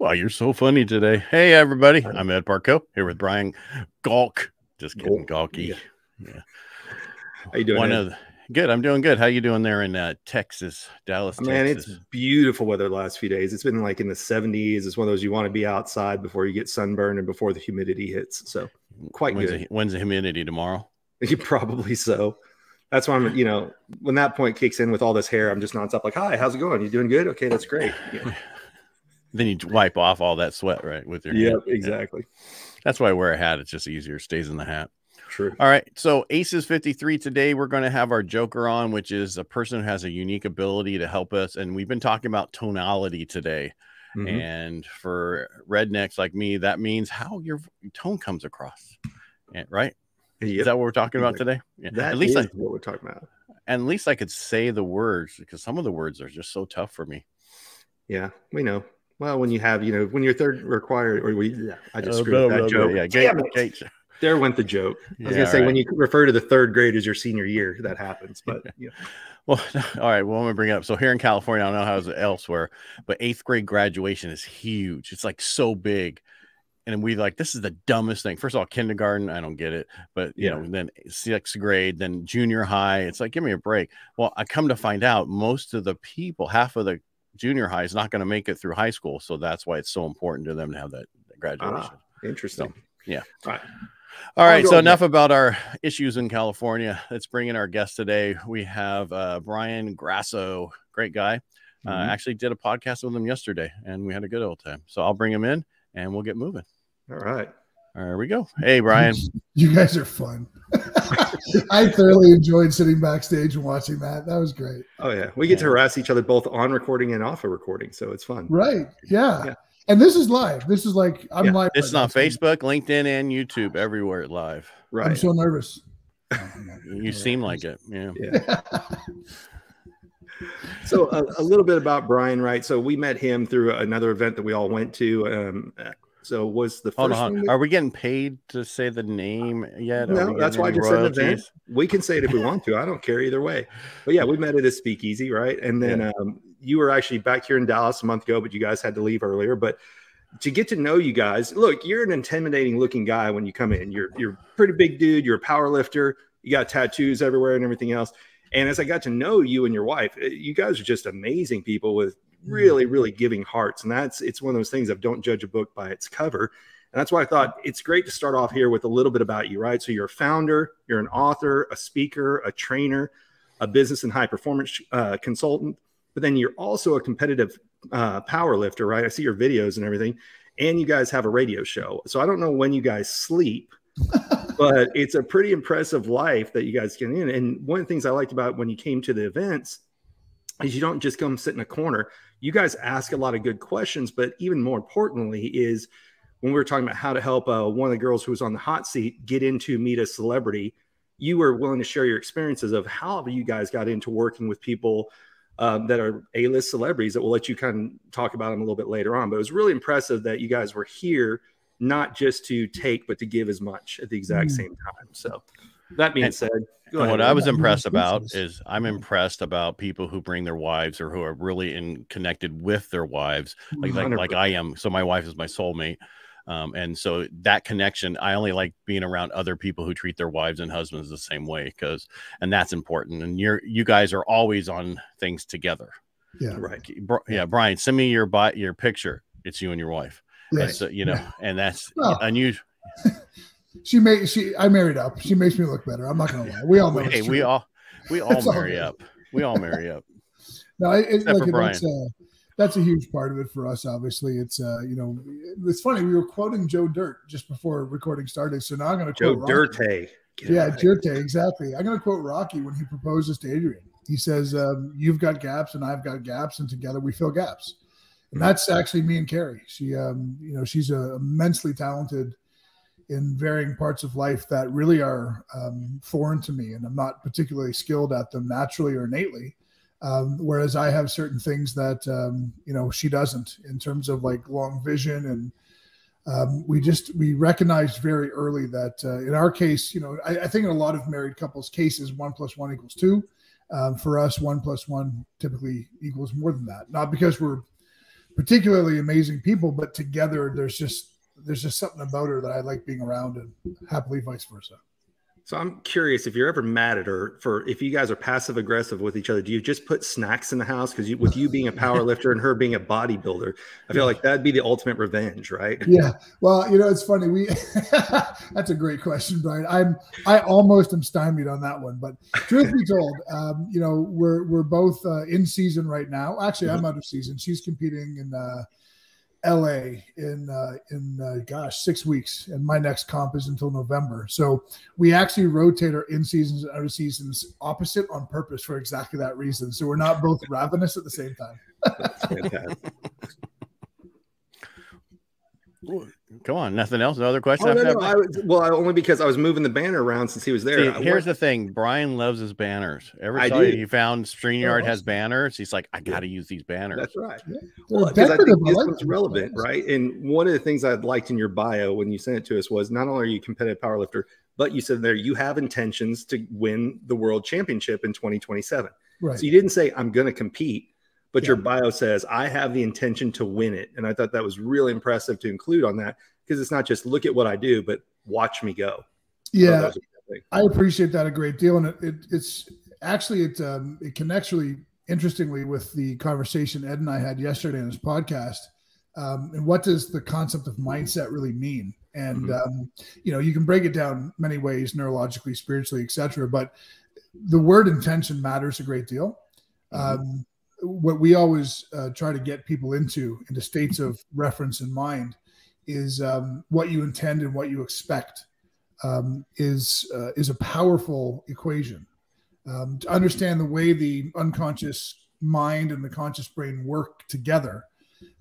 Wow, you're so funny today. Hey, everybody. I'm Ed Parcaut here with Brian Galke. Just kidding, Galke. Yeah. How you doing? Good. I'm doing good. How you doing there in Texas, Dallas, Man, Texas? it's beautiful weather the last few days. It's been like in the 70s. It's one of those you want to be outside before you get sunburned and before the humidity hits. So quite good. When's the humidity tomorrow? Probably so. That's why I'm, when that point kicks in with all this hair, I'm just nonstop like, hi, how's it going? You doing good? Okay, that's great. Yeah. Then you wipe off all that sweat, right? With your hand. Exactly. That's why I wear a hat. It's just easier. It stays in the hat. True. All right. So Aces53 today, we're going to have our joker on, which is a person who has a unique ability to help us. And we've been talking about tonality today. Mm-hmm. And for rednecks like me, that means how your tone comes across. Right? Yep. Is that what we're talking about today? Yeah. That is what we're talking about. And at least I could say the words, because some of the words are just so tough for me. Yeah, we know. Well, when you have, when you're third required, I just screwed up that joke. Yeah, there went the joke. I was going to say, when you refer to the third grade as your senior year, that happens. But well, all right. Well, I'm gonna bring it up. So here in California, I don't know how it's elsewhere, but 8th grade graduation is huge. It's like so big. And we this is the dumbest thing. First of all, kindergarten, I don't get it. But, then 6th grade, then junior high. It's like, give me a break. Well, I come to find out most of the people, half of the junior high is not going to make it through high school. So that's why it's so important to them to have that graduation. Interesting. So, yeah. All right. So enough about our issues in California. Let's bring in our guest today. We have Brian Grasso, great guy. Actually did a podcast with him yesterday and we had a good old time. So I'll bring him in and we'll get moving. All right. There we go. Hey, Brian. You guys are fun. I thoroughly enjoyed sitting backstage and watching that. That was great. Oh, yeah. We get to harass each other both on recording and off of recording. So it's fun. Right. Yeah. And this is live. This is like, I'm live. It's on Facebook, LinkedIn, and YouTube, everywhere live. Right. I'm so nervous. You seem like it. Yeah. So a little bit about Brian, right? So we met him through another event that we all went to. So was the first one. Are we getting paid to say the name yet? No, that's why I just said an event. We can say it if we want to. I don't care either way. But yeah, we met at a speakeasy, right? And then you were actually back here in Dallas a month ago, but you guys had to leave earlier. But to get to know you guys, look, you're an intimidating looking guy when you come in. You're a pretty big dude. You're a power lifter. You got tattoos everywhere and everything else. And as I got to know you and your wife, you guys are just amazing people with really, really giving hearts. And it's one of those things of don't judge a book by its cover. And that's why I thought it's great to start off here with a little bit about you, right? So you're a founder, you're an author, a speaker, a trainer, a business and high performance consultant, but then you're also a competitive power lifter, right? I see your videos and everything. And you guys have a radio show. So I don't know when you guys sleep, but it's a pretty impressive life that you guys get in. And one of the things I liked about when you came to the events is you don't just come sit in a corner. You guys ask a lot of good questions, but even more importantly is when we were talking about how to help one of the girls who was on the hot seat get into Meet a Celebrity, you were willing to share your experiences of how you guys got into working with people that are A-list celebrities that we'll let you kind of talk about them a little bit later on. But it was really impressive that you guys were here, not just to take, but to give as much at the exact same time. So that being said, what I was impressed about is I'm impressed about people who bring their wives or who are really connected with their wives, like I am. So my wife is my soulmate. And so that connection, I only like being around other people who treat their wives and husbands the same way, and that's important. And you guys are always on things together. Yeah. Right. Yeah. Brian, send me your picture. It's you and your wife. Right. And so, and that's unusual. I married up. She makes me look better. I'm not going to lie. We all know. Hey, we all marry up. We all marry up. No, that's a huge part of it for us. Obviously, it's it's funny. We were quoting Joe Dirt just before recording started. So now I'm going to quote Joe Dirt. Yeah, Dirt. Exactly. I'm going to quote Rocky when he proposes to Adrian. He says, "You've got gaps, and I've got gaps, and together we fill gaps." And that's actually me and Carrie. She, she's immensely talented in varying parts of life that really are foreign to me, and I'm not particularly skilled at them naturally or innately. Whereas I have certain things that she doesn't, in terms of like long vision, and we recognized very early that in our case, I think in a lot of married couples' cases, 1 + 1 = 2. For us, 1 + 1 typically equals more than that. Not because we're particularly amazing people, but together there's just something about her that I like being around, and happily vice versa. So I'm curious if you're ever mad at her for, if you guys are passive aggressive with each other, do you just put snacks in the house? Because with you being a power lifter and her being a bodybuilder, I feel like that'd be the ultimate revenge, right? Yeah. Well, it's funny. That's a great question, Brian. I almost am stymied on that one, but truth be told, we're both in season right now. Actually, I'm out of season. She's competing in LA in 6 weeks, and my next comp is until November. So we actually rotate our in seasons and out of seasons opposite on purpose for exactly that reason. So we're not both ravenous at the same time. That's fantastic. Come on, nothing else? No other questions? Only because I was moving the banner around since he was there. See, here's the thing. Brian loves his banners. He found StreamYard has banners. He's like, I got to use these banners. That's right. Yeah. Well, because I think this one's relevant, right? And one of the things I liked in your bio when you sent it to us was not only are you a competitive powerlifter, but you said there you have intentions to win the world championship in 2027. Right. So you didn't say, I'm going to compete. But your bio says, I have the intention to win it. And I thought that was really impressive to include on that, because it's not just look at what I do, but watch me go. Yeah, I appreciate that a great deal. And it connects really interestingly with the conversation Ed and I had yesterday on his podcast. And what does the concept of mindset really mean? And, you can break it down many ways, neurologically, spiritually, et cetera. But the word intention matters a great deal. What we always try to get people into states of reference in mind is what you intend and what you expect is a powerful equation. To understand the way the unconscious mind and the conscious brain work together,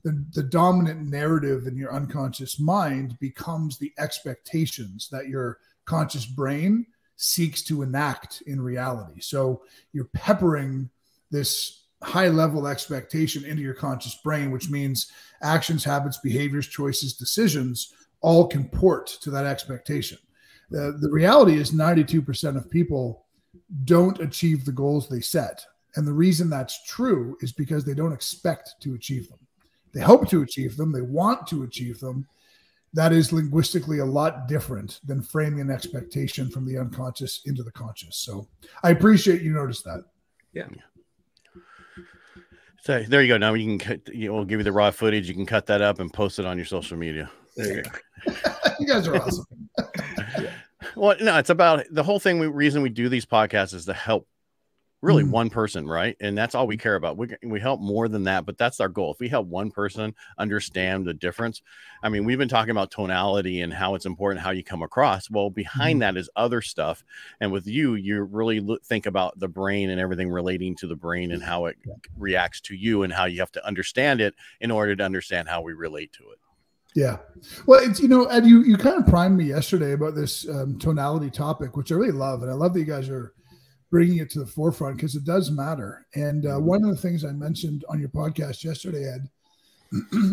the dominant narrative in your unconscious mind becomes the expectations that your conscious brain seeks to enact in reality. So you're peppering this high-level expectation into your conscious brain, which means actions, habits, behaviors, choices, decisions all comport to that expectation. The reality is 92% of people don't achieve the goals they set. And the reason that's true is because they don't expect to achieve them. They hope to achieve them. They want to achieve them. That is linguistically a lot different than framing an expectation from the unconscious into the conscious. So I appreciate you noticed that. Yeah. So there you go. Now you can we'll give you the raw footage. You can cut that up and post it on your social media. There you go. You guys are awesome. Well, no, it's about the whole thing. Reason we do these podcasts is to help really one person, right? And that's all we care about. We help more than that, but that's our goal. If we help one person understand the difference, I mean, we've been talking about tonality and how it's important, how you come across. Well, behind that is other stuff. And with you really think about the brain and everything relating to the brain and how it reacts to you and how you have to understand it in order to understand how we relate to it. Yeah. Well, it's, Ed, you kind of primed me yesterday about this tonality topic, which I really love. And I love that you guys are bringing it to the forefront because it does matter. And one of the things I mentioned on your podcast yesterday, Ed,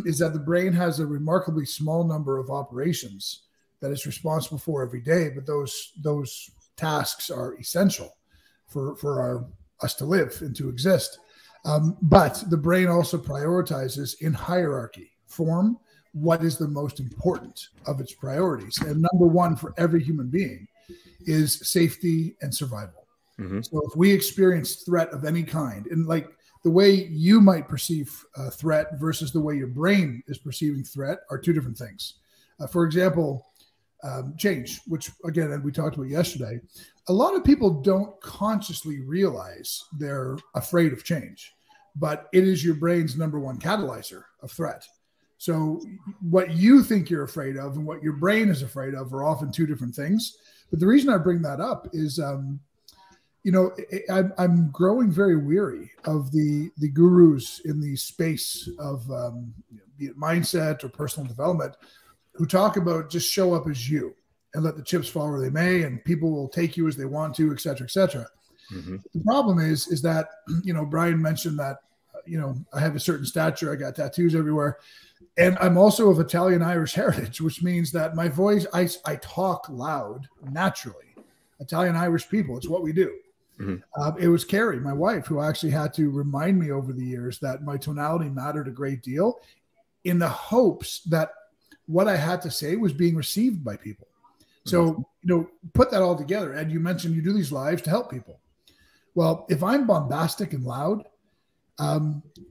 is that the brain has a remarkably small number of operations that it's responsible for every day, but those tasks are essential for us to live and to exist. But the brain also prioritizes in hierarchy form what is the most important of its priorities. And number one for every human being is safety and survival. So if we experience threat of any kind, and like the way you might perceive threat versus the way your brain is perceiving threat are two different things. For example, change, which again, we talked about yesterday, a lot of people don't consciously realize they're afraid of change, but it is your brain's number one catalyzer of threat. So what you think you're afraid of and what your brain is afraid of are often two different things. But the reason I bring that up is, I'm growing very weary of the gurus in the space of be it mindset or personal development who talk about just show up as you and let the chips fall where they may, and people will take you as they want to, et cetera, et cetera. The problem is that, Brian mentioned that, I have a certain stature, I got tattoos everywhere. And I'm also of Italian-Irish heritage, which means that my voice, I talk loud naturally. Italian-Irish people, it's what we do. It was Carrie, my wife, who actually had to remind me over the years that my tonality mattered a great deal, in the hopes that what I had to say was being received by people. So, put that all together. Ed, you mentioned you do these lives to help people. Well, if I'm bombastic and loud,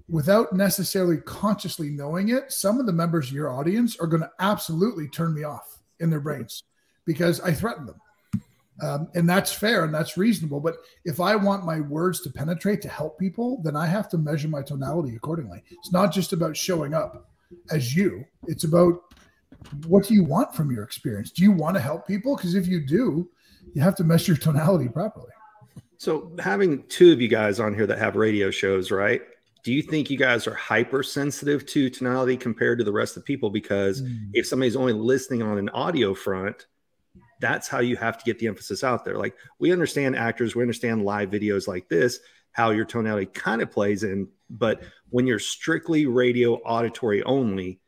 without necessarily consciously knowing it, some of the members of your audience are going to absolutely turn me off in their brains because I threaten them. And that's fair and that's reasonable. But if I want my words to penetrate, to help people, then I have to measure my tonality accordingly. It's not just about showing up as you. It's about, what do you want from your experience? Do you want to help people? Because if you do, you have to measure your tonality properly. So having two of you guys on here that have radio shows, right? Do you think you guys are hypersensitive to tonality compared to the rest of the people? Because if somebody's only listening on an audio front, that's how you have to get the emphasis out there. Like, we understand actors, we understand live videos like this, how your tonality kind of plays in. But when you're strictly radio auditory only,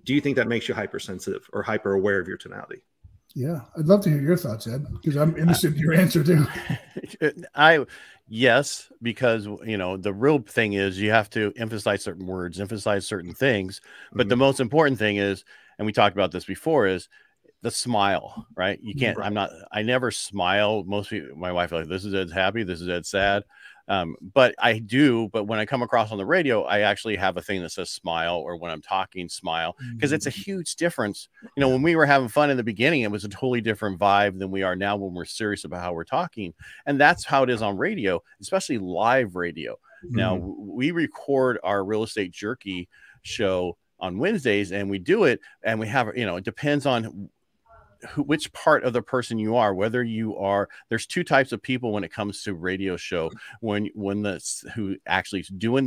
do you think that makes you hypersensitive or hyper aware of your tonality? Yeah, I'd love to hear your thoughts, Ed, because I'm interested in your answer too. Yes, because the real thing is you have to emphasize certain words, emphasize certain things. But the most important thing is, and we talked about this before, is the smile, right? You can't. I never smile. Most people, my wife, are like, this is Ed's happy, this is Ed's sad. But I do. But when I come across on the radio, I actually have a thing that says smile, or when I'm talking, smile, because it's a huge difference. When we were having fun in the beginning, it was a totally different vibe than we are now when we're serious about how we're talking. And that's how it is on radio, especially live radio. Now, we record our Real Estate Jerky show on Wednesdays, and we do it, and we have, it depends on which part of the person you are, whether you are, there's two types of people when it comes to radio show, who actually is doing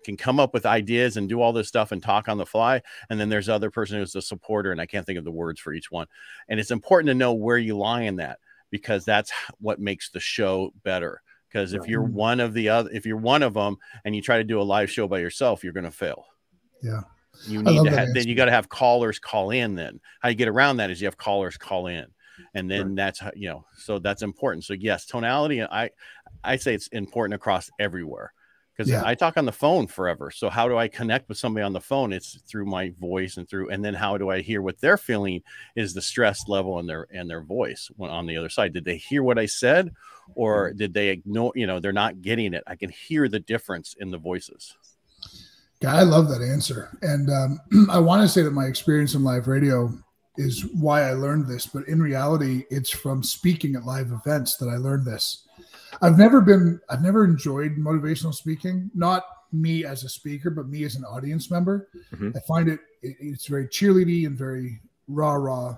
can come up with ideas and do all this stuff and talk on the fly. And then there's the other person who's the supporter, and I can't think of the words for each one. And it's important to know where you lie in that, because that's what makes the show better. Because if you're one of them and you try to do a live show by yourself, you're going to fail. Yeah. You need to have, then you got to have callers call in. Then how you get around that is you have callers call in, and then that's how, so that's important. So yes, tonality, I say it's important across everywhere, because I talk on the phone forever. So how do I connect with somebody on the phone? It's through my voice and then how do I hear what they're feeling is the stress level in their voice when on the other side. Did they hear what I said, or did they ignore, they're not getting it? I can hear the difference in the voices. Yeah, I love that answer. And I want to say that my experience in live radio is why I learned this. But in reality, it's from speaking at live events that I learned this. I've never enjoyed motivational speaking, not me as a speaker, but me as an audience member. I find it's very cheerleady and very rah-rah.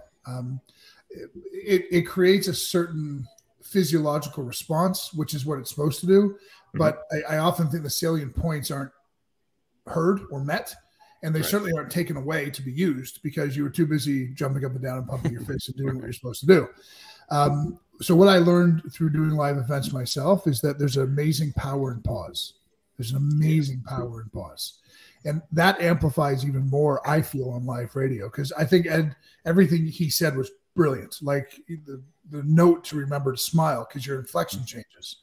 It creates a certain physiological response, which is what it's supposed to do. But I often think the salient points aren't heard or met, and they certainly aren't taken away to be used because you were too busy jumping up and down and pumping your fist and doing what you're supposed to do. So what I learned through doing live events myself is that there's an amazing power in pause. There's an amazing power in pause. And that amplifies even more, I feel, on live radio, because I think Ed, everything he said was brilliant. Like the note to remember to smile, because your inflection changes.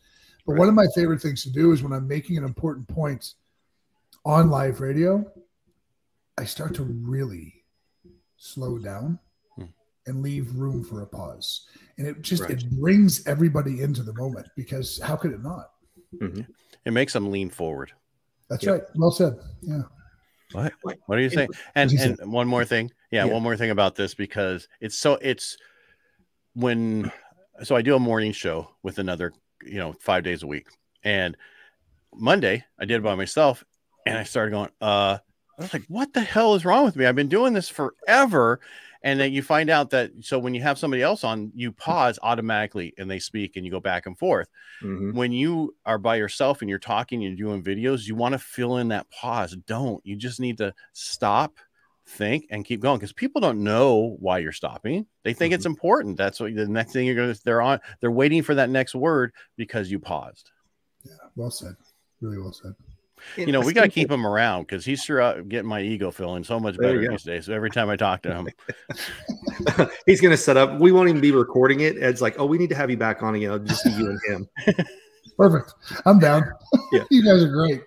But one of my favorite things to do is when I'm making an important point on live radio, I start to really slow down and leave room for a pause. And it just, it brings everybody into the moment, because how could it not? It makes them lean forward. That's right. Well said. Yeah. What are you saying? And one more thing. One more thing about this, because so I do a morning show with another, 5 days a week. And Monday I did it by myself, and I started going, I was like, what the hell is wrong with me? I've been doing this forever. And then you find out that, so when you have somebody else on, you pause automatically and they speak and you go back and forth. When you are by yourself and you're talking and you're doing videos, you want to fill in that pause. You just need to stop, think, and keep going, because people don't know why you're stopping. They think it's important. That's what the next thing they're waiting for that next word because you paused. Yeah. Well said. Really well said. We got to keep him around, because he's sure getting my ego feeling so much better these days. So every time I talk to him, he's going to set up. We won't even be recording it. Ed's like, oh, we need to have you back on again. It'll just be you and him. Perfect. I'm down. Yeah. You guys are great.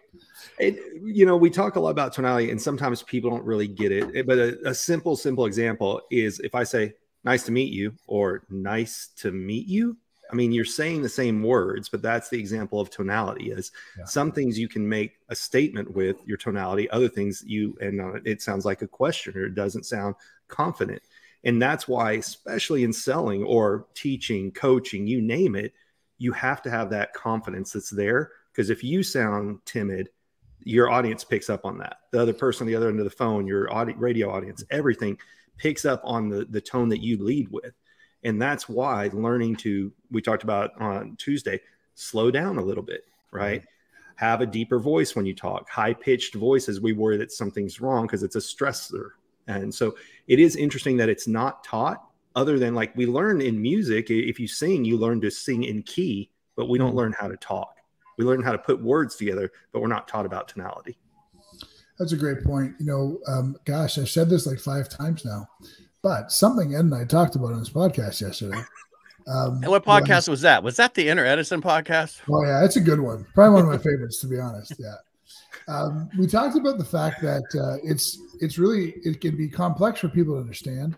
We talk a lot about tonality, and sometimes people don't really get it. But a simple example is if I say, nice to meet you, or nice to meet you. I mean, you're saying the same words, but that's the example of tonality. Is some things you can make a statement with your tonality, other things it sounds like a question, or it doesn't sound confident. And that's why, especially in selling or teaching, coaching, you name it, you have to have that confidence that's there. Because if you sound timid, your audience picks up on that. The other person on the other end of the phone, your radio audience, everything picks up on the tone that you lead with. And that's why learning to, we talked about on Tuesday, slow down a little bit, right? Have a deeper voice when you talk. High-pitched voices, we worry that something's wrong because it's a stressor. And so it is interesting that it's not taught, other than like we learn in music. If you sing, you learn to sing in key, but we don't learn how to talk. We learn how to put words together, but we're not taught about tonality. That's a great point. Gosh, I've said this like 5 times now, but something Ed and I talked about on this podcast yesterday. And what podcast was that? Was that the Inner Edison podcast? Oh yeah, it's a good one. Probably one of my favorites, to be honest. Yeah. We talked about the fact that it can be complex for people to understand,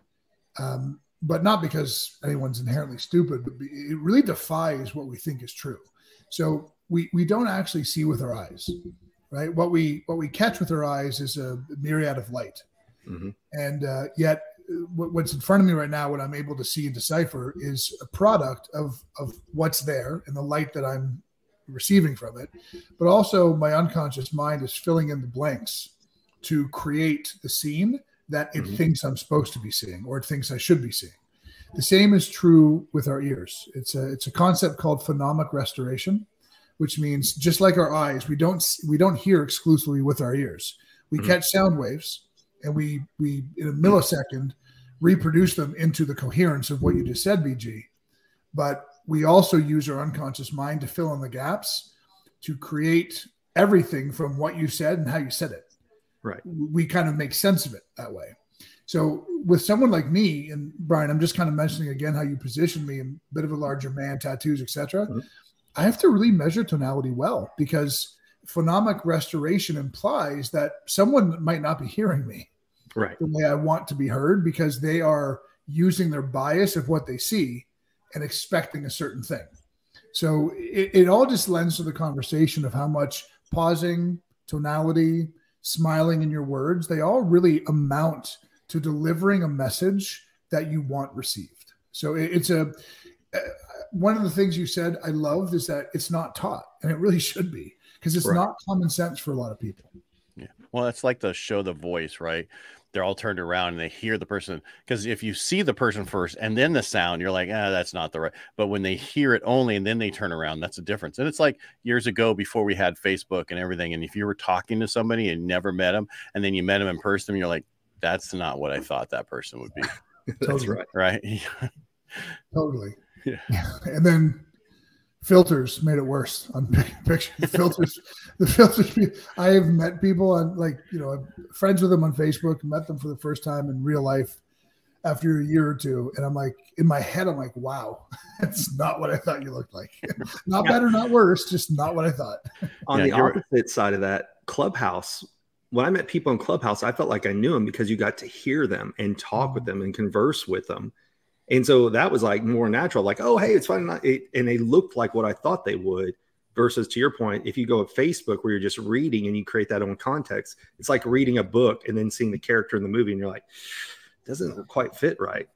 but not because anyone's inherently stupid, but it really defies what we think is true. So we don't actually see with our eyes, right? What we catch with our eyes is a myriad of light. Mm-hmm. And yet what's in front of me right now, what I'm able to see and decipher, is a product of what's there and the light that I'm receiving from it. But also my unconscious mind is filling in the blanks to create the scene that it thinks I'm supposed to be seeing, or it thinks I should be seeing. The same is true with our ears. It's a concept called phonemic restoration, which means just like our eyes, we don't hear exclusively with our ears. We catch sound waves, and we in a millisecond reproduce them into the coherence of what you just said, BG. But we also use our unconscious mind to fill in the gaps, to create everything from what you said and how you said it. Right. We kind of make sense of it that way. So with someone like me, and Brian, I'm just kind of mentioning again how you position me, in a bit of a larger man, tattoos, etc. I have to really measure tonality well, because phonemic restoration implies that someone might not be hearing me the way I want to be heard, because they are using their bias of what they see and expecting a certain thing. So it all just lends to the conversation of how much pausing, tonality, smiling in your words, they all really amount to delivering a message that you want received. So it's one of the things you said I loved is that it's not taught, and it really should be, because it's not common sense for a lot of people. Yeah. Well, it's like the show The Voice, right? They're all turned around and they hear the person, because if you see the person first and then the sound, you're like, that's not the right. But when they hear it only and then they turn around, that's a difference. And it's like years ago, before we had Facebook and everything. And if you were talking to somebody and never met them, and then you met them in person, you're like, that's not what I thought that person would be. That's right. Right. Totally. Yeah. And then filters made it worse on picture. The filters. I have met people on, like, I'm friends with them on Facebook, met them for the first time in real life after a year or two. And I'm like, in my head, I'm like, wow, that's not what I thought you looked like. Not better, not worse, just not what I thought. On the opposite side of that, Clubhouse, when I met people in Clubhouse, I felt like I knew them because you got to hear them and talk with them and converse with them. And so that was like more natural, like, oh, hey, it's fine. And they looked like what I thought they would, versus, to your point, if you go at Facebook where you're just reading and you create that own context, it's like reading a book and then seeing the character in the movie and you're like, doesn't quite fit right.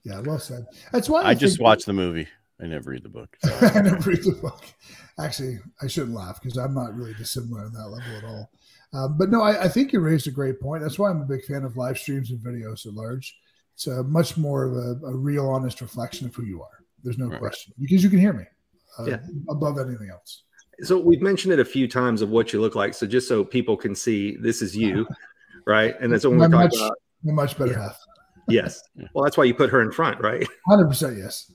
Yeah, well said. That's why I just watch the movie. I never read the book. So. I never read the book. Actually, I shouldn't laugh, because I'm not really dissimilar on that level at all. But no, I think you raised a great point. That's why I'm a big fan of live streams and videos at large. It's much more of a real, honest reflection of who you are. There's no question, because you can hear me above anything else. So we've mentioned it a few times of what you look like. So just so people can see, this is you, right? And that's what we're talking about. A much better half. Yes. Well, that's why you put her in front, right? 100% yes.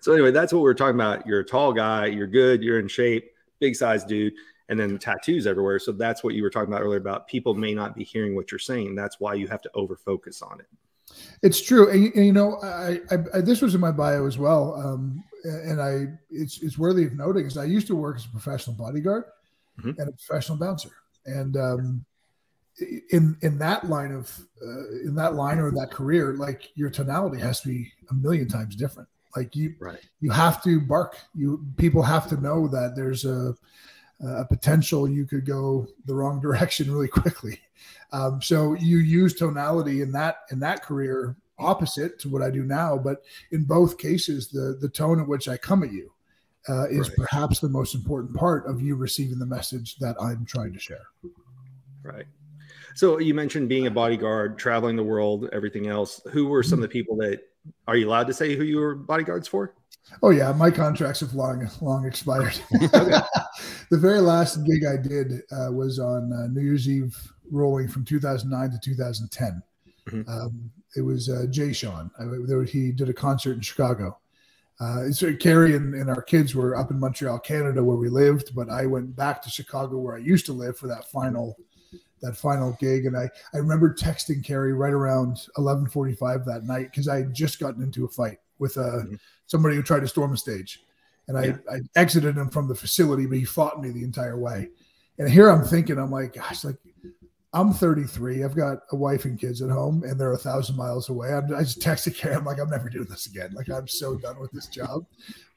So anyway, that's what we're talking about. You're a tall guy. You're good. You're in shape. Big size dude. And then tattoos everywhere. So that's what you were talking about earlier about people may not be hearing what you're saying. That's why you have to over focus on it. It's true. And I this was in my bio as well. and it's worthy of noting is I used to work as a professional bodyguard and a professional bouncer, and in that line or that career, like your tonality has to be a million times different. Like you have to bark. People have to know that there's a potential you could go the wrong direction really quickly. So you use tonality in that career opposite to what I do now, but in both cases, the tone at which I come at you is perhaps the most important part of you receiving the message that I'm trying to share. Right. So you mentioned being a bodyguard, traveling the world, everything else. Who were some of the people that, are you allowed to say who you were bodyguards for? Oh yeah, my contracts have long expired. The very last gig I did was on New Year's Eve, rolling from 2009 to 2010. It was Jay Sean. He did a concert in Chicago. So Carrie and our kids were up in Montreal, Canada, where we lived, but I went back to Chicago, where I used to live, for that final gig. And I remember texting Carrie right around 11:45 that night, because I had just gotten into a fight with somebody who tried to storm the stage, and I exited him from the facility, but he fought me the entire way. And here I'm thinking, I'm like, gosh, like I'm 33. I've got a wife and kids at home, and they're 1,000 miles away. I just texted Carrie. I'm like, I'm never doing this again. Like, I'm so done with this job.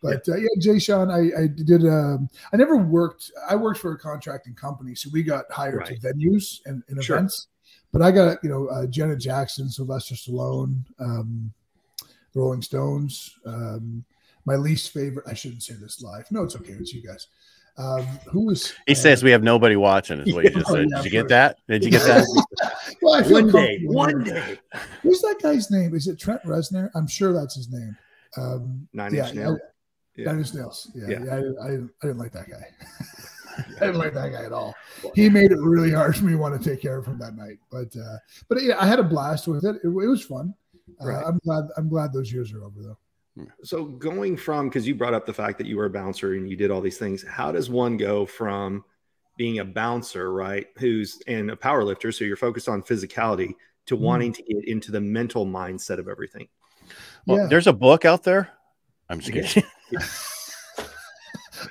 But Jay Sean, I did. I never worked. I worked for a contracting company, so we got hired to venues and events. But I got Janet Jackson, Sylvester Stallone, the Rolling Stones. My least favorite. I shouldn't say this live. No, it's okay. It's you guys. Who was? He says we have nobody watching. Is what you just said. Did you get that? Did you get that? Well, one day. Who's that guy's name? Is it Trent Reznor? I'm sure that's his name. Nine Inch Nails. Nine Inch Nails. I didn't like that guy. I didn't like that guy at all. He made it really hard for me to want to take care of him that night. But I had a blast with it. It was fun. I'm glad those years are over, though. So going from, because you brought up the fact that you were a bouncer and you did all these things, how does one go from being a bouncer, right, and a power lifter, so you're focused on physicality, to wanting to get into the mental mindset of everything? Well, there's a book out there. I'm just kidding.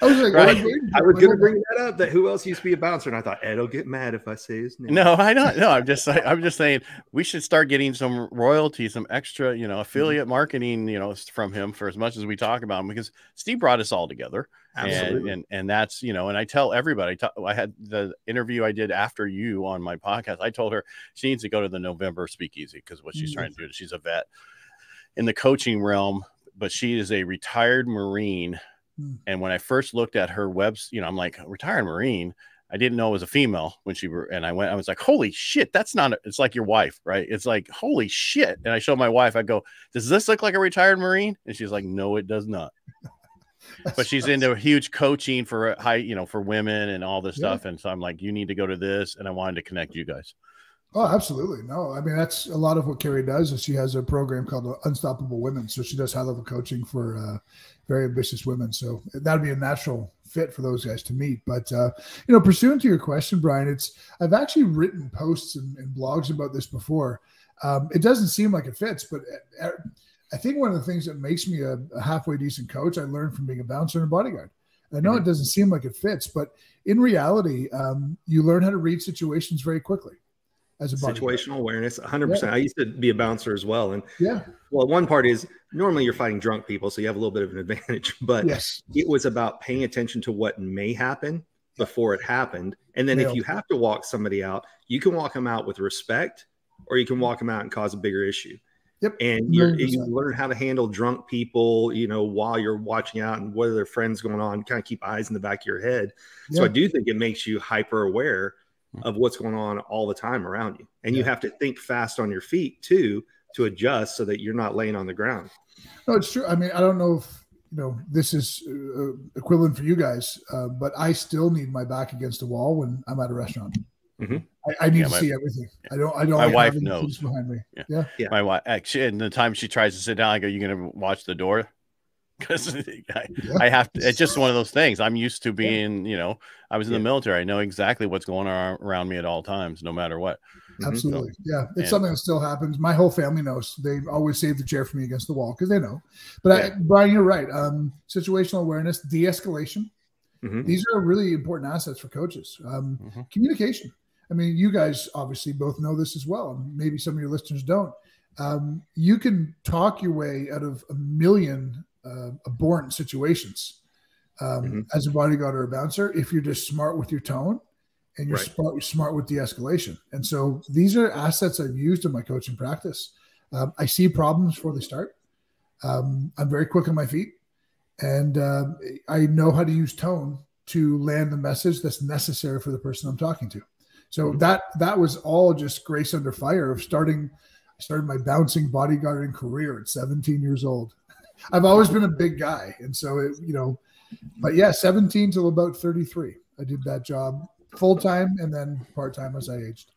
I was like, I was going to bring that up. That who else used to be a bouncer, and I thought Ed will get mad if I say his name. No, I don't. No, I'm just saying we should start getting some royalty, some extra, affiliate marketing, from him for as much as we talk about him, because Steve brought us all together. Absolutely. And that's, and I tell everybody, I had the interview I did after you on my podcast. I told her she needs to go to the November speakeasy, because what she's trying to do, she's a vet in the coaching realm, but she is a retired Marine. And when I first looked at her I'm like, retired Marine. I didn't know it was a female when I was like, holy shit, it's like your wife, right? It's like, holy shit. And I showed my wife, I go, does this look like a retired Marine? And she's like, no, it does not. But she's into huge coaching for for women and all this stuff. And so I'm like, you need to go to this. And I wanted to connect you guys. Oh, absolutely. No, I mean, that's a lot of what Carrie does. Is she has a program called Unstoppable Women. So she does high-level coaching for very ambitious women. So that'd be a natural fit for those guys to meet. But, pursuant to your question, Brian, I've actually written posts and blogs about this before. It doesn't seem like it fits, but I think one of the things that makes me a halfway decent coach, I learned from being a bouncer and a bodyguard. I know it doesn't seem like it fits, but in reality, you learn how to read situations very quickly. As a situational awareness, 100%. I used to be a bouncer as well. And one part is normally you're fighting drunk people, so you have a little bit of an advantage, but it was about paying attention to what may happen before it happened. And then if you have to walk somebody out, you can walk them out with respect, or you can walk them out and cause a bigger issue. Yep. And you learn how to handle drunk people, while you're watching out, and what are their friends going on, kind of keep eyes in the back of your head. So I do think it makes you hyper aware of what's going on all the time around you. And you have to think fast on your feet too, to adjust so that you're not laying on the ground. No, it's true. I mean, I don't know if, this is equivalent for you guys, but I still need my back against the wall when I'm at a restaurant. I need to see everything. I don't. My wife knows behind me. Yeah. My wife, actually, and the time she tries to sit down, I go, "You gonna watch the door?" Because I have to. It's just one of those things. I'm used to being, I was in the military. I know exactly what's going on around me at all times, no matter what. Absolutely. Yeah. It's And- something that still happens. My whole family knows. They always save the chair for me against the wall because they know. But Brian, you're right. Situational awareness, de-escalation. These are really important assets for coaches. Communication. I mean, you guys obviously both know this as well. And maybe some of your listeners don't. You can talk your way out of a million abhorrent situations as a bodyguard or a bouncer if you're just smart with your tone and you're smart with de-escalation. And so these are assets I've used in my coaching practice. I see problems before they start. I'm very quick on my feet, and I know how to use tone to land the message that's necessary for the person I'm talking to. So that was all just grace under fire of starting. I started my bouncing bodyguarding career at 17 years old. I've always been a big guy. And so, but yeah, 17 till about 33. I did that job full-time and then part-time as I aged.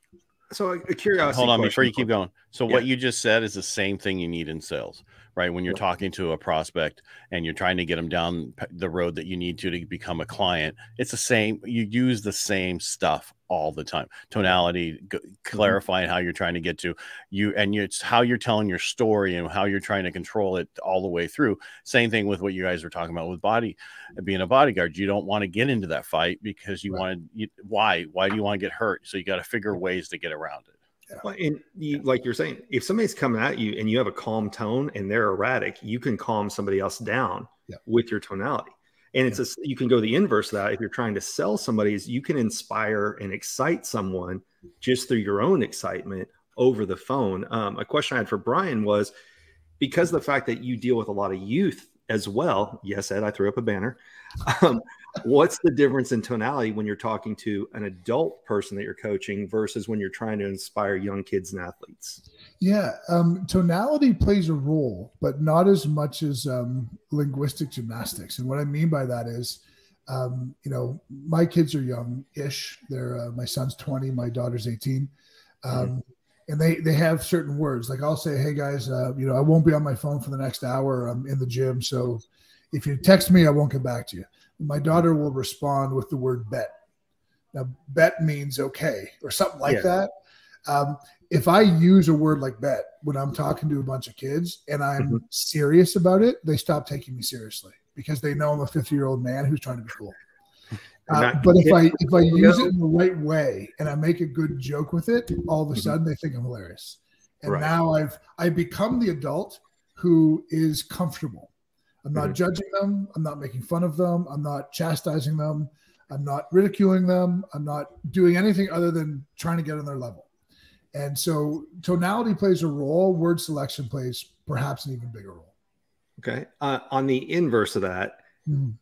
So a curiosity. Hold on, before you keep going. So what you just said is the same thing you need in sales, right? When you're talking to a prospect and you're trying to get them down the road that you need to become a client, it's the same. You use the same stuff all the time. Tonality, clarifying how you're trying to get to you, and it's how you're telling your story and how you're trying to control it all the way through. Same thing with what you guys were talking about with being a bodyguard. You don't want to get into that fight because you want to. Why do you want to get hurt? So you got to figure ways to get around it. Well, and like you're saying, if somebody's coming at you and you have a calm tone and they're erratic, you can calm somebody else down with your tonality. And it's you can go the inverse of that. If you're trying to sell somebody, is you can inspire and excite someone just through your own excitement over the phone. A question I had for Brian was, because of the fact that you deal with a lot of youth as well. Yes, Ed, I threw up a banner. What's the difference in tonality when you're talking to an adult person that you're coaching versus when you're trying to inspire young kids and athletes? Yeah, tonality plays a role, but not as much as linguistic gymnastics. And what I mean by that is, my kids are young-ish. They're my son's 20, my daughter's 18. And they have certain words. Like I'll say, hey guys, I won't be on my phone for the next hour. I'm in the gym. So if you text me, I won't get back to you. My daughter will respond with the word bet. Now, bet means okay or something like that. If I use a word like bet when I'm talking to a bunch of kids and I'm serious about it, they stop taking me seriously because they know I'm a 50-year-old man who's trying to be cool. But if I use it in the right way and I make a good joke with it, all of a sudden they think I'm hilarious. And now I've become the adult who is comfortable. I'm not judging them. I'm not making fun of them. I'm not chastising them. I'm not ridiculing them. I'm not doing anything other than trying to get on their level. And so tonality plays a role. Word selection plays perhaps an even bigger role. Okay. On the inverse of that,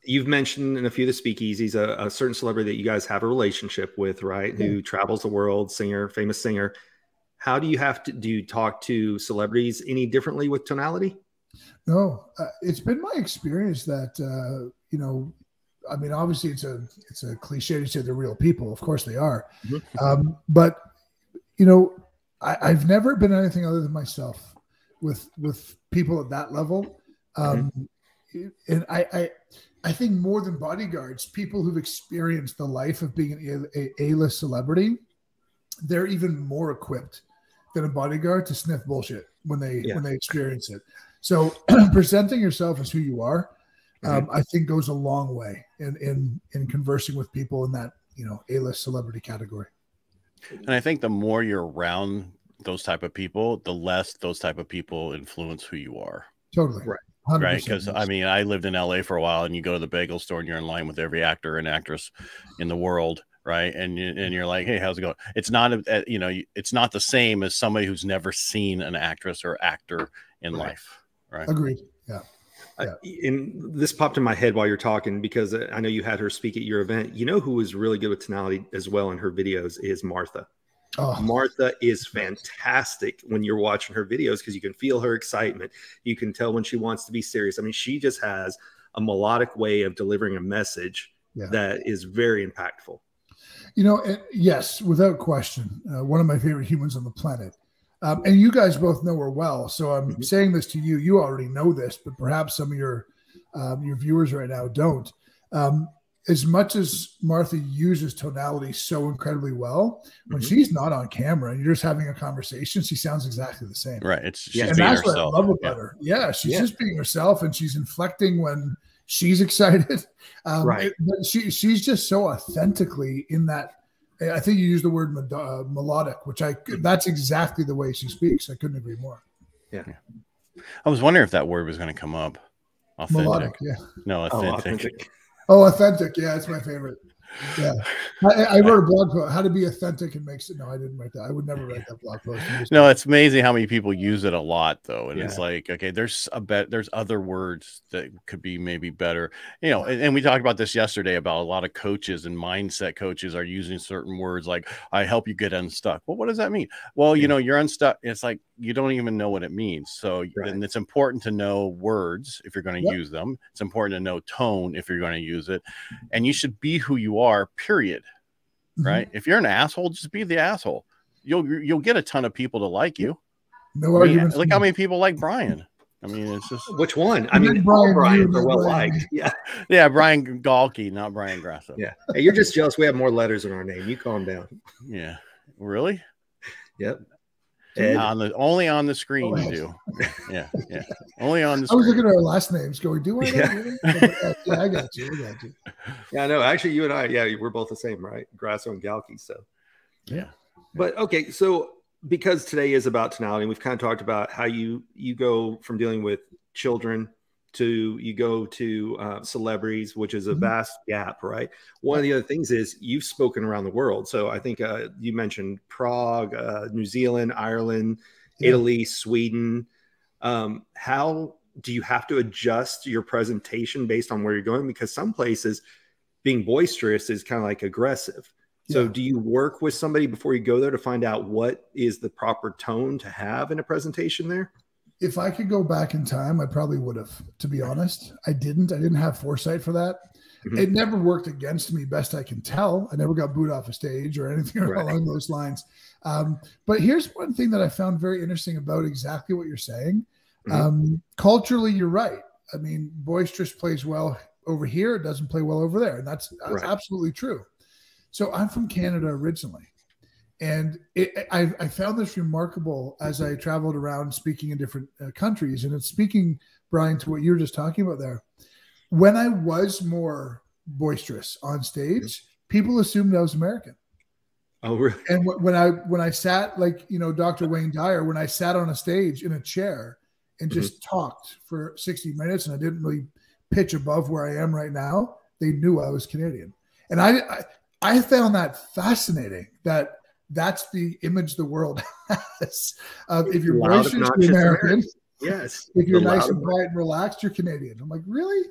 you've mentioned in a few of the speakeasies a certain celebrity that you guys have a relationship with, right? Who travels the world, famous singer. How do you talk to celebrities any differently with tonality? No, it's been my experience that, I mean, obviously it's a cliche to say they're real people. Of course they are. But, I've never been anything other than myself with people at that level. And I think more than bodyguards, people who've experienced the life of being an A-list celebrity, they're even more equipped than a bodyguard to sniff bullshit when they experience it. So presenting yourself as who you are, I think goes a long way in conversing with people in that, A-list celebrity category. And I think the more you're around those type of people, the less those type of people influence who you are. Totally. Right. Right. Because I mean, I lived in LA for a while, and you go to the bagel store and you're in line with every actor and actress in the world. Right. And you're like, hey, how's it going? It's not, it's not the same as somebody who's never seen an actress or actor in life. Right. Agreed. Yeah. And this popped in my head while you're talking, because I know you had her speak at your event. You know who was really good with tonality as well in her videos is Martha. Oh. Martha is fantastic when you're watching her videos, because you can feel her excitement. You can tell when she wants to be serious. I mean, she just has a melodic way of delivering a message that is very impactful. Yes, without question, one of my favorite humans on the planet. And you guys both know her well. So I'm saying this to you. You already know this, but perhaps some of your viewers right now don't. as much as Martha uses tonality so incredibly well, when she's not on camera and you're just having a conversation, she sounds exactly the same. Right. She's and being that's herself. what I love about her. Yeah, she's just being herself, and she's inflecting when she's excited. But she's just so authentically in that. I think you used the word melodic, which that's exactly the way she speaks. I couldn't agree more. Yeah. I was wondering if that word was going to come up. Authentic. Melodic, yeah. No, authentic. Oh, authentic. Yeah, it's my favorite. Yeah. I wrote a blog post, how to be authentic and makes it. No, I didn't write that. I would never write that blog post. No, it's amazing how many people use it a lot, though. And it's like, okay, there's other words that could be maybe better, you know. And we talked about this yesterday about a lot of coaches and mindset coaches are using certain words like, I help you get unstuck. Well, what does that mean? Well, you know, you're unstuck. It's like, you don't even know what it means. So and it's important to know words if you're going to use them. It's important to know tone if you're going to use it. And you should be who you are, period. Right? If you're an asshole, just be the asshole. You'll get a ton of people to like you. No arguments. Look how many people like Brian. I mean, it's just which one? I mean, all Brian's are well liked. Yeah, Brian Galke, not Brian Grasso. Yeah. Hey, you're just jealous. We have more letters in our name. You calm down. Yeah. Really? Yep. Only on the screen you do. Yeah. Only on the screen. I was looking at our last names going, do I know? Yeah, I got you. Yeah, no, actually you and I, we're both the same, right? Grasso and Galke. So yeah. But okay, so because today is about tonality, and we've kind of talked about how you go from dealing with children to you go to celebrities, which is a vast gap, right? One of the other things is you've spoken around the world. So I think you mentioned Prague, New Zealand, Ireland, Italy, Sweden. How do you have to adjust your presentation based on where you're going? Because some places being boisterous is kind of like aggressive. So do you work with somebody before you go there to find out what is the proper tone to have in a presentation there? If I could go back in time, I probably would have, to be honest. I didn't have foresight for that. It never worked against me, best I can tell. I never got booed off a stage or anything along those lines. But here's one thing that I found very interesting about exactly what you're saying. Culturally, you're right. I mean, boisterous plays well over here. It doesn't play well over there. And that's absolutely true. So I'm from Canada originally. And I found this remarkable as I traveled around speaking in different countries. And it's speaking, Brian, to what you were just talking about there. When I was more boisterous on stage, people assumed I was American. Oh, really? And when I sat, like, you know, Dr. Wayne Dyer, when I sat on a stage in a chair and just talked for 60 minutes and I didn't really pitch above where I am right now, they knew I was Canadian. And I found that fascinating, that's the image the world has. If you're boisterous, you're American. Yes. If you're nice and quiet and relaxed, you're Canadian. I'm like, really?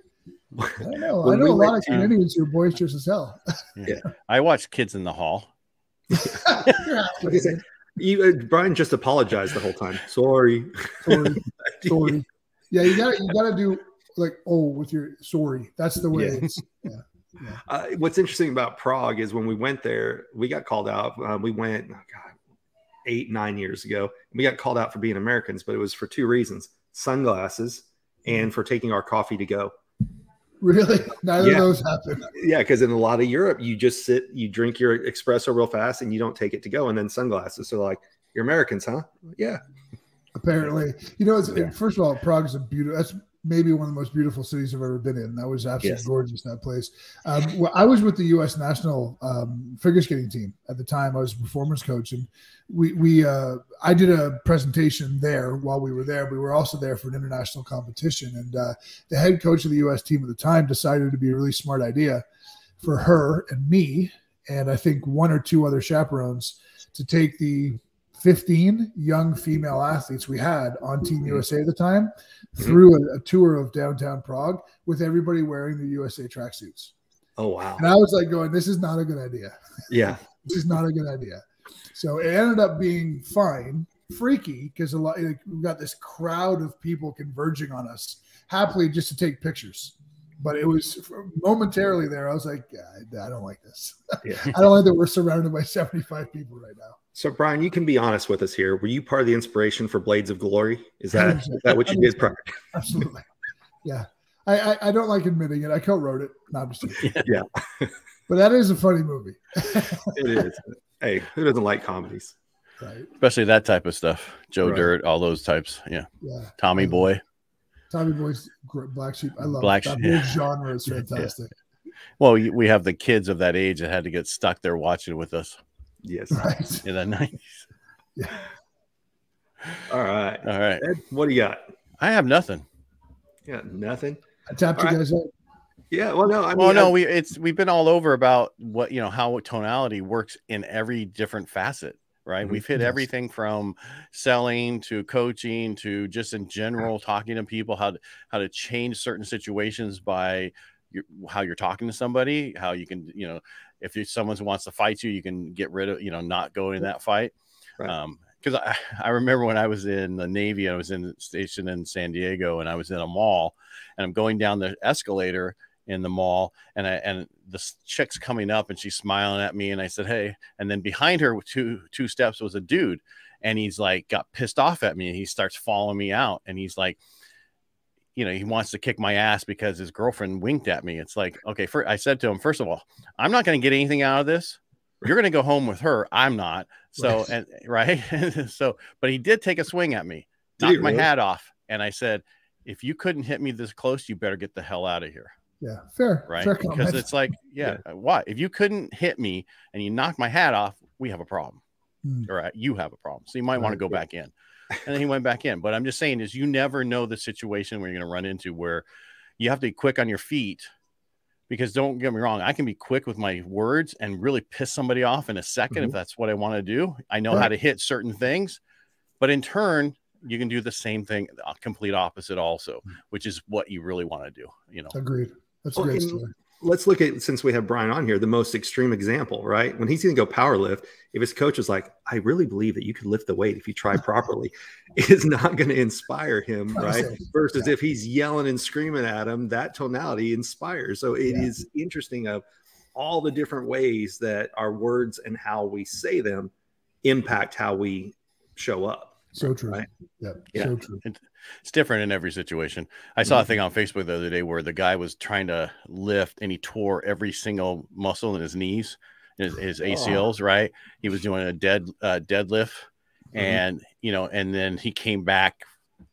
I don't know. I know a lot of Canadians who are boisterous as hell. I watch Kids in the Hall. Brian just apologized the whole time. Sorry. Yeah, you gotta do like with your sorry. That's the way it's. What's interesting about Prague is when we went there, we got called out. We went 8-9 years ago. We got called out for being Americans, but it was for two reasons: sunglasses and for taking our coffee to go. Really? Neither of those happen. Yeah, because in a lot of Europe, you just sit, you drink your espresso real fast, and you don't take it to go. And then sunglasses. So like, you're Americans, huh? Yeah. Apparently, you know, first of all, Prague is a beautiful. That's maybe one of the most beautiful cities I've ever been in. That was absolutely gorgeous, that place. Well, I was with the U.S. national figure skating team at the time. I was a performance coach, and I did a presentation there while we were there. We were also there for an international competition, and the head coach of the U.S. team at the time decided it would be a really smart idea for her and me, and I think one or two other chaperones, to take the 15 young female athletes we had on Team USA at the time through a tour of downtown Prague with everybody wearing the USA tracksuits. Oh, wow. And I was like going, this is not a good idea. Yeah. This is not a good idea. So it ended up being fine, freaky, because we've got this crowd of people converging on us happily just to take pictures. But it was momentarily there. I was like, I don't like this. I don't like that we're surrounded by 75 people right now. So, Brian, you can be honest with us here. Were you part of the inspiration for Blades of Glory? Is that what you did? Absolutely. Yeah. I don't like admitting it. I co-wrote it. No, I'm just kidding. Yeah. But that is a funny movie. It is. Hey, who doesn't like comedies? Right. Especially that type of stuff. Joe Dirt, all those types. Yeah. Tommy Boy. Tommy Boy's Black Sheep. I love Black that whole genre is fantastic. Yeah. Well, we have the kids of that age that had to get stuck there watching with us. Yes. Right. In the 90s. Yeah. All right. Ed, what do you got? I have nothing. Yeah, nothing. I tapped you guys up. Yeah, well, no, we've been all over about what, how tonality works in every different facet, right? We've hit everything from selling to coaching to just in general talking to people, how to change certain situations by how you're talking to somebody, how you can, if someone wants to fight you, you can get rid of, not go in that fight. Right. Because I remember when I was in the Navy, I was stationed in San Diego, and I was in a mall, and I'm going down the escalator in the mall, and this chick's coming up, and she's smiling at me, and I said, hey, and then behind her two steps was a dude, and he's like got pissed off at me, and he starts following me out, and he's like, he wants to kick my ass because his girlfriend winked at me. It's like, okay, I said to him, first of all, I'm not going to get anything out of this. You're going to go home with her. I'm not. So, right. So, but he did take a swing at me, knocked my hat off. And I said, if you couldn't hit me this close, you better get the hell out of here. Yeah. Fair. Right. Fair because comment. it's like, what? If you couldn't hit me and you knocked my hat off, we have a problem. Or you have a problem. So you might want to go back in. And then he went back in. But I'm just saying is you never know the situation where you're going to run into where you have to be quick on your feet. Because don't get me wrong, I can be quick with my words and really piss somebody off in a second if that's what I want to do. I know how to hit certain things, but in turn, you can do the same thing, complete opposite also, which is what you really want to do. Agreed. That's a great story. Let's look at, since we have Brian on here, the most extreme example, right? When he's going to go power lift, if his coach is like, I really believe that you could lift the weight if you try properly, it is not going to inspire him, right? Versus if he's yelling and screaming at him, that tonality inspires. So it is interesting of all the different ways that our words and how we say them impact how we show up. So true. Right? Yeah. So true. It's different in every situation. I saw a thing on Facebook the other day where the guy was trying to lift and he tore every single muscle in his knees, his ACLs, right? He was doing a deadlift and, and then he came back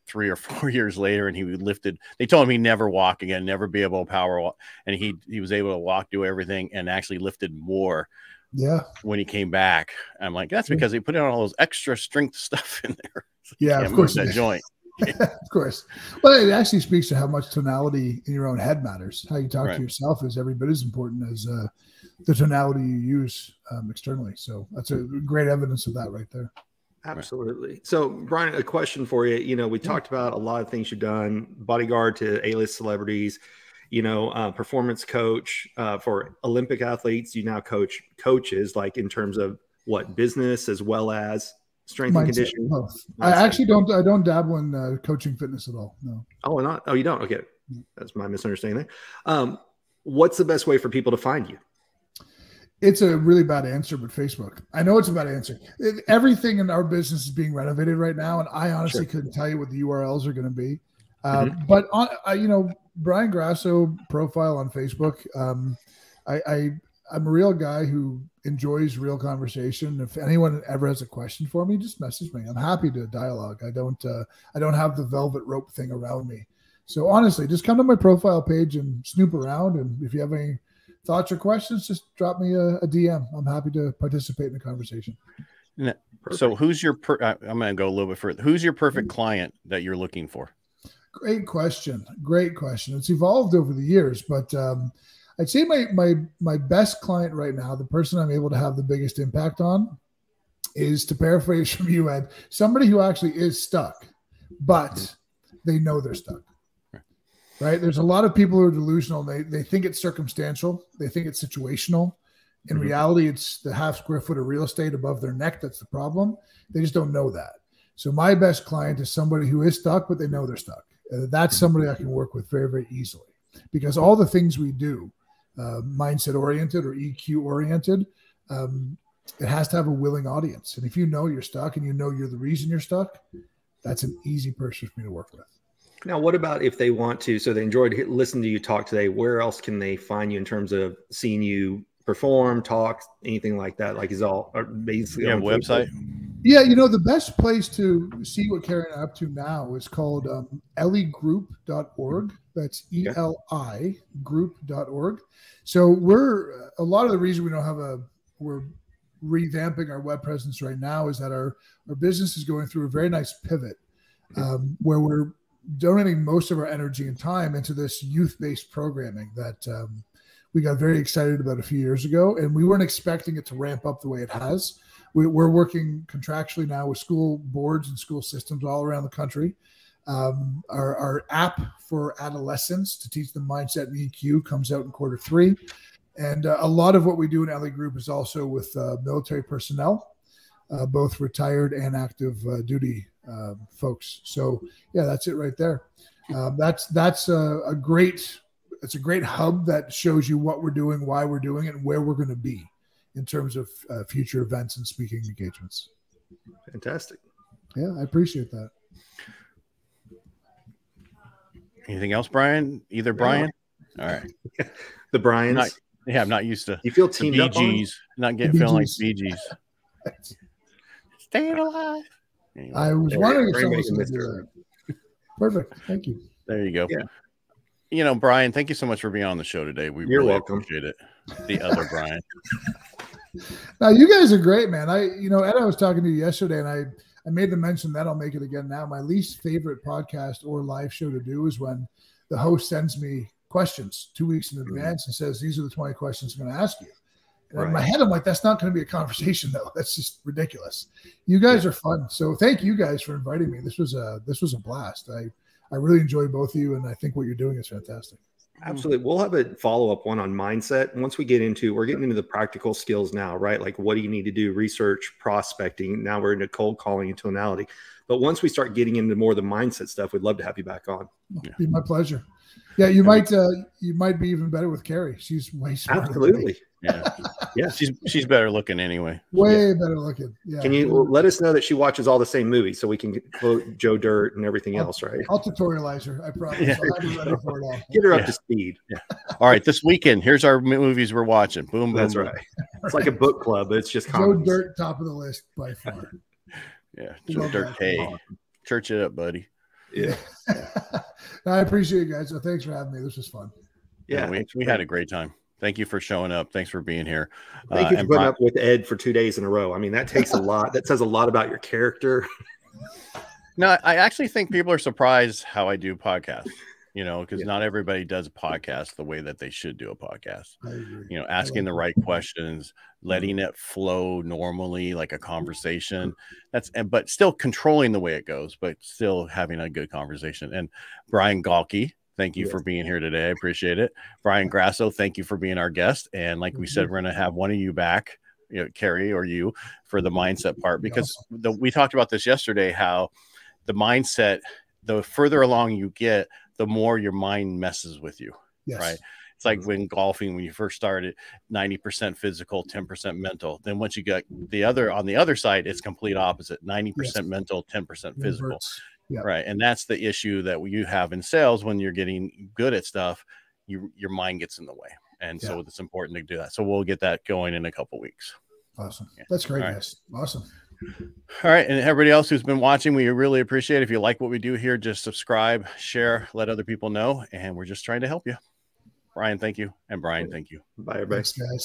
3 or 4 years later and he lifted. They told him he'd never walk again, never be able to power walk. And he was able to walk, do everything, and actually lifted more. Yeah. When he came back, I'm like, that's because he put in all those extra strength stuff in there. Yeah, of course. That joint. Of course. Well, it actually speaks to how much tonality in your own head matters. How you talk to yourself is every bit as important as the tonality you use externally. So that's a great evidence of that right there. Absolutely. So, Brian, a question for you. We talked about a lot of things you've done, bodyguard to A-list celebrities, performance coach for Olympic athletes. You now coach coaches, like in terms of what, business as well as strength and conditioning. I actually don't. I don't dabble in coaching fitness at all. No. Oh, not. Oh, you don't. Okay, that's my misunderstanding there. What's the best way for people to find you? It's a really bad answer, but Facebook. I know it's a bad answer. Everything in our business is being renovated right now, and I honestly couldn't tell you what the URLs are going to be. But on, Brian Grasso profile on Facebook. I'm a real guy who enjoys real conversation. If anyone ever has a question for me, just message me. I'm happy to dialogue. I don't have the velvet rope thing around me. So honestly, just come to my profile page and snoop around. And if you have any thoughts or questions, just drop me a DM. I'm happy to participate in the conversation. So who's your, I'm going to go a little bit further. Who's your perfect client that you're looking for? Great question. Great question. It's evolved over the years, but I'd say my best client right now, the person I'm able to have the biggest impact on, is, to paraphrase from you, Ed, somebody who actually is stuck, but they know they're stuck. Right? There's a lot of people who are delusional. They think it's circumstantial. They think it's situational. In reality, it's the half square foot of real estate above their neck that's the problem. They just don't know that. So my best client is somebody who is stuck, but they know they're stuck. That's somebody I can work with very, very easily, because all the things we do, mindset oriented or EQ oriented, it has to have a willing audience. And if you know you're stuck and you know you're the reason you're stuck, that's an easy person for me to work with. Now, what about if they want to? So they enjoyed listening to you talk today. Where else can they find you in terms of seeing you perform, talk, anything like that? Like, is all basically on website? Yeah, you know, the best place to see what Carrie and I are up to now is called eligroup.org. That's ELI group.org. So we're a lot of the reason we don't have we're revamping our web presence right now is that our business is going through a very nice pivot where we're donating most of our energy and time into this youth-based programming that we got very excited about a few years ago, and we weren't expecting it to ramp up the way it has. We're working contractually now with school boards and school systems all around the country. Our app for adolescents to teach them mindset and EQ comes out in Q3. And a lot of what we do in LA Group is also with military personnel, both retired and active duty folks. So yeah, that's it right there. That's a great hub that shows you what we're doing, why we're doing it, and where we're going to be in terms of future events and speaking engagements. Fantastic. Yeah, I appreciate that. Anything else, Brian? Either Brian? All right. The Brians. I'm not used to. You feel teamed up on? Not feeling like BGs. Staying alive. Anyway, I was wondering if someone was going to do that. Perfect. Thank you. There you go. Yeah. You know, Brian, thank you so much for being on the show today. You're really welcome. Appreciate it. The other Brian. Now, you guys are great, man. Ed, I was talking to you yesterday, and I made the mention that I'll make it again now. My least favorite podcast or live show to do is when the host sends me questions 2 weeks in advance and says, these are the 20 questions I'm going to ask you. And in my head, I'm like, that's not going to be a conversation, though. That's just ridiculous. You guys are fun. So thank you guys for inviting me. This was a blast. I really enjoy both of you, and I think what you're doing is fantastic. Absolutely. We'll have a follow-up one on mindset. Once we're getting into the practical skills now, right? Like, what do you need to do? Research, prospecting. Now we're into cold calling and tonality. But once we start getting into more of the mindset stuff, we'd love to have you back on. It'd be my pleasure. Yeah, you might be even better with Carrie. She's way smarter. Absolutely. Yeah. She's better looking anyway. Way better looking. Yeah. Can you let us know that she watches all the same movies so we can quote Joe Dirt and everything else, right? I'll tutorialize her. I promise. Yeah. I'll have you ready for it all. Get her up to speed. Yeah. All right, this weekend, here's our movies we're watching. Boom, boom. That's boom. right. It's like a book club, but it's just Joe Dirt, top of the list by far. Yeah, Joe Dirt K. Church it up, buddy. Yeah. I appreciate you guys. So thanks for having me. This was fun. Yeah, we had a great time. Thank you for showing up. Thanks for being here. Thank you for putting up with Ed for 2 days in a row. I mean, that takes a lot. That says a lot about your character. No, I actually think people are surprised how I do podcasts, because not everybody does a podcast the way that they should do a podcast. I agree. Asking the right questions, letting it flow normally like a conversation. But still controlling the way it goes, but still having a good conversation. And Brian Galke, thank you for being here today. I appreciate it. Brian Grasso, thank you for being our guest. And like we said, we're going to have one of you back, Carrie or you, for the mindset part, because we talked about this yesterday, how the mindset, the further along you get, the more your mind messes with you, right? It's like when golfing, when you first started, 90% physical, 10% mental. Then once you get on the other side, it's complete opposite, 90% mental, 10% physical. Right. And that's the issue that you have in sales. When you're getting good at stuff, your mind gets in the way. And so it's important to do that. So we'll get that going in a couple weeks. Awesome. That's great, guys. Awesome. All right. And everybody else who's been watching, we really appreciate it. If you like what we do here, just subscribe, share, let other people know. And we're just trying to help you. Brian, thank you. And Brian, thank you. Bye, everybody. Thanks, guys.